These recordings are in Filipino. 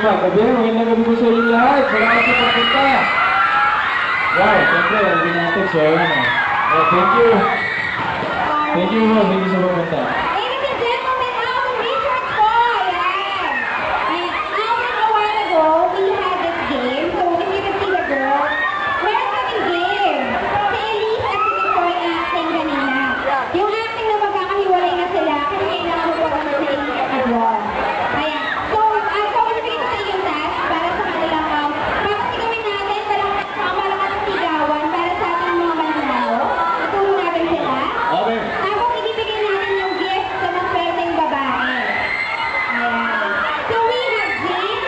ba? Magandang gabi po sa inyo lahat. Salamat sa pagpunta. Wow, siyempre, hindi natin. So, yun. Thank you. Thank you po. Thank you sa pagpunta. Ladies and gentlemen, Alvin Richards po. Ayan. Alvin, a while ago, we had this game. So, if you can see the girls, meron kaming game. Si Elise at si Victoria acting kanina. Yung acting na magkakahiwalay na sila, kasi kailangan mo pa naman si Elise at si Victoria. Ayan. So, ibigay ko sa iyo yung task para sa kanilang papasigawin natin, malakas ang sigawan para sa ating mga mananalo. Natulong natin sila. Okay. Tapos ibibigay natin yung gift sa maswerteng babae. Ayan. So we have Jean.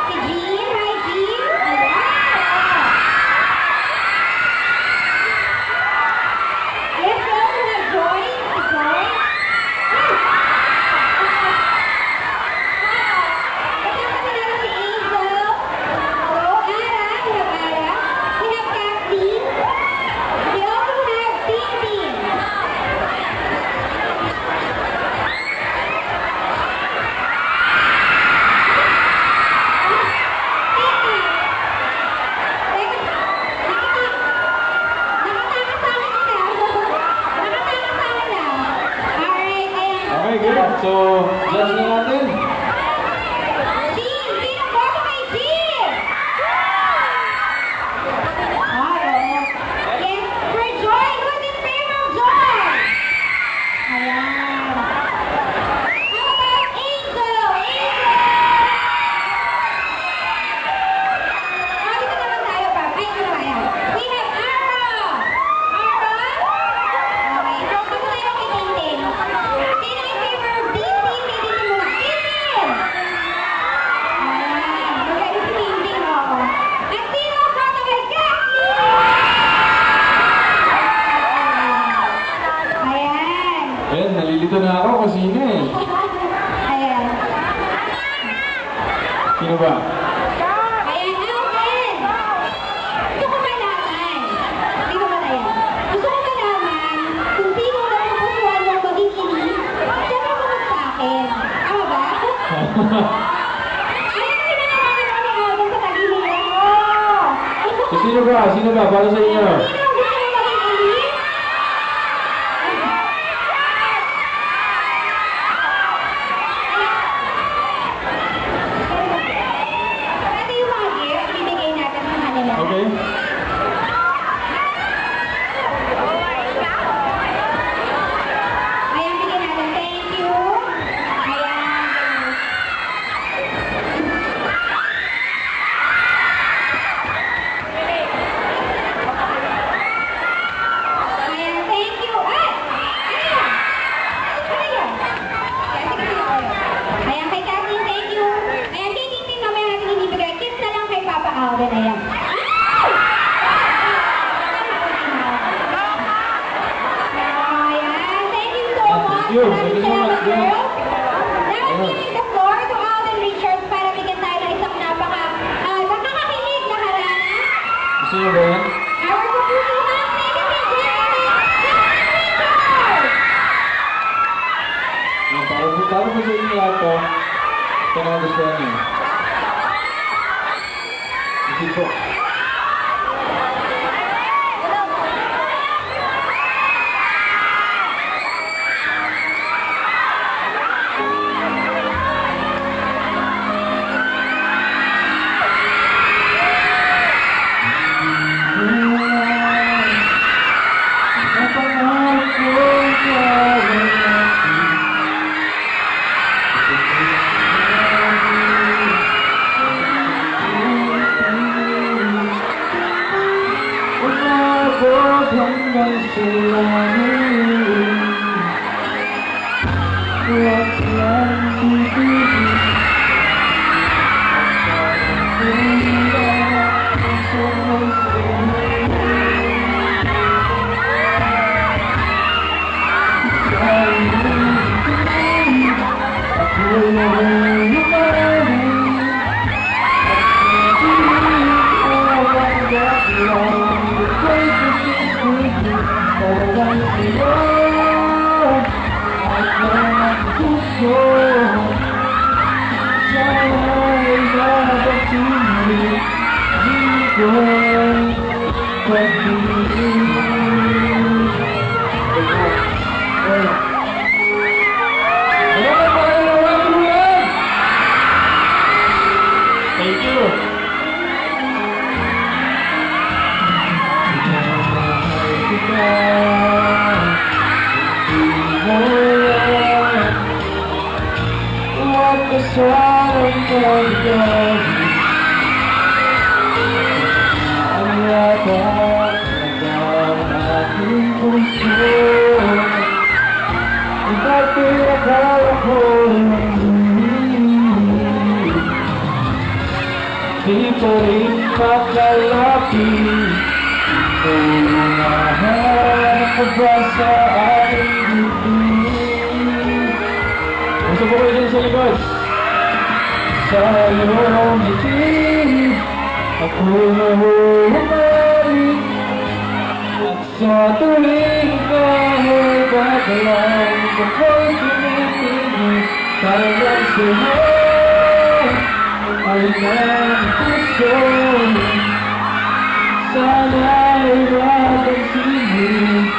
Si Jean. Hi, Jean. Yes, we also have Joy. Si Joy. Kasama din natin si Angel. Hello, Ara. We have Ara. We have Kathleen. We also have Tintin. Okay, good. So, judge na natin. Ayan, nalilito na ako kasi sino eh. Ayan. Sino ba? Ayan, Alvin! Gusto ko malaman. Hindi ko malayan. Gusto ko malaman kung sino na pupusuan mo maging inis. Siyempre mo sa akin. Tama ba? Ayan, kasi nanawagan ako ni Alvin sa tagiliran ko. So, sino ba? Sino ba? Para sa inyo? Sino gusto mo maging inis? Ito yung mga gift, bibigay natin sa kanila. Okay. Ayan, bigyan natin. Thank you. Ayan. Ayan, thank you. Ay! Ayan! Ayan! Ayan, kay Kathleen, thank you. Ayan, kay Tintin, mamaya natin inibigay. Kiss na lang kay Papa Alvin. Ayan. Ayan, thank you so much. Thank you. Thank you so much, Salamat, girl. girls. Now, I'm giving the floor to Alvin Richards para bigyan tayo ng isang nakakakilig na harana. Gusto nyo ba yan? Our kapusuhan, ladies and gentlemen, Alvin Richards! Yung para po sa inyo lahat to. Ito na gusto nyo. Kasi po. Hanggang sa langit Wag lang bibigin Sana ko'y pag-ibig. Salamat pa kayo ng mga tulad! Thank you! Mahal kita, hindi mo yan. Huwag ka sanang pag-ibig. Ang yata ng aking puso. Dati akala ko di pa rin makalapit. Unahan ko ba sa aking bibig? Gusto ko kayo dyan sa likod. Sa iyong ngiti ako na humalik. Sa tuwing kahit bagalan ako'y tumitigil para lang sa'yo ay puso. Sana'y mapagsingin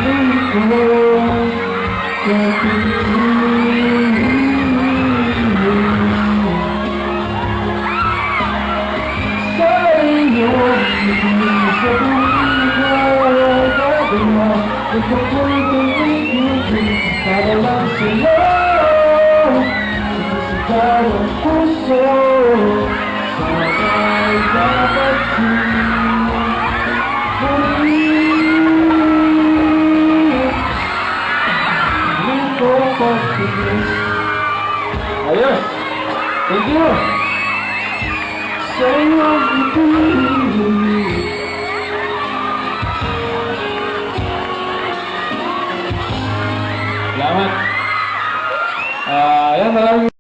lingkod sa piling. Sa iyong ngiti sa tuwing kahit bagalan ako'y tumitigil para lang sa'yo. Sa iyong puso sana'y mapagsingin ayos! Thank you! Sa iyong ngiti. Salamat! Ayan, maraming